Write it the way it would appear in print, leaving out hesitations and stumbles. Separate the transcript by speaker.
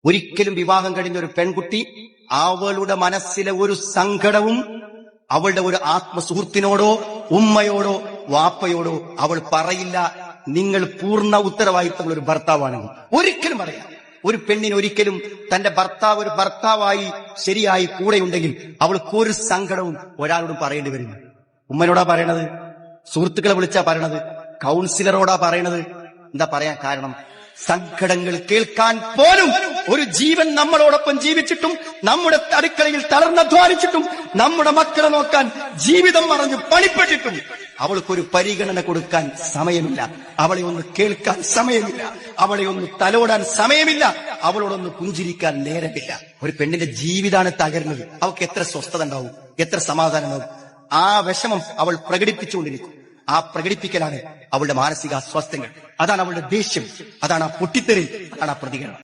Speaker 1: ഒരിക്കലും വിവാഹം കഴിഞ്ഞ ഒരു പെൺകുട്ടി അവളുടെ മനസ്സിലെ ഒരു സങ്കടവും അവളുടെ ഒരു ആത്മസുഹൃത്തിനോടോ ഉമ്മയോടോ വാപ്പയോടോ അവൾ പറയില്ല. നിങ്ങൾ പൂർണ്ണ ഉത്തരവാദിത്തമുള്ള ഒരു ഭർത്താവാണെങ്കിൽ ഒരിക്കലും പറയാം. ഒരു പെണ്ണിന് ഒരിക്കലും തന്റെ ഭർത്താവ് ഒരു ഭർത്താവായി ശരിയായി കൂടെയുണ്ടെങ്കിൽ അവൾക്ക് ഒരു സങ്കടവും ഒരാളോടും പറയേണ്ടി വരില്ല. ഉമ്മനോടാ പറയണത്, സുഹൃത്തുക്കളെ വിളിച്ചാ പറയണത്, കൗൺസിലറോടാ പറയണത്. എന്താ പറയാൻ കാരണം? സങ്കടങ്ങൾ കേൾക്കാൻ പോലും ഒരു ജീവൻ നമ്മളോടൊപ്പം ജീവിച്ചിട്ടും, നമ്മുടെ അടുക്കളയിൽ തളർന്നധ്വാനിച്ചിട്ടും, നമ്മുടെ മക്കളെ നോക്കാൻ ജീവിതം മറഞ്ഞ് പണിപ്പെട്ടിട്ടും അവൾക്കൊരു പരിഗണന കൊടുക്കാൻ സമയമില്ല, അവളെ ഒന്ന് കേൾക്കാൻ സമയമില്ല, അവളെ ഒന്ന് തലോടാൻ സമയമില്ല, അവളോടൊന്ന് പുഞ്ചിരിക്കാൻ നേരമില്ല. ഒരു പെണ്ണിന്റെ ജീവിതമാണ് തകരുന്നത്. അവൾക്ക് എത്ര സ്വസ്ഥത ഉണ്ടാവും, എത്ര സമാധാനം ഉണ്ടാവും. ആ വിഷമം അവൾ പ്രകടിപ്പിച്ചുകൊണ്ടിരിക്കും. ആ പ്രകടിപ്പിക്കലാണ് അവളുടെ മാനസിക അസ്വാസ്ഥ്യങ്ങൾ, അതാണ് അവളുടെ ദേഷ്യം, അതാണ് ആ പൊട്ടിത്തെറി, അതാണ് ആ പ്രതികരണം.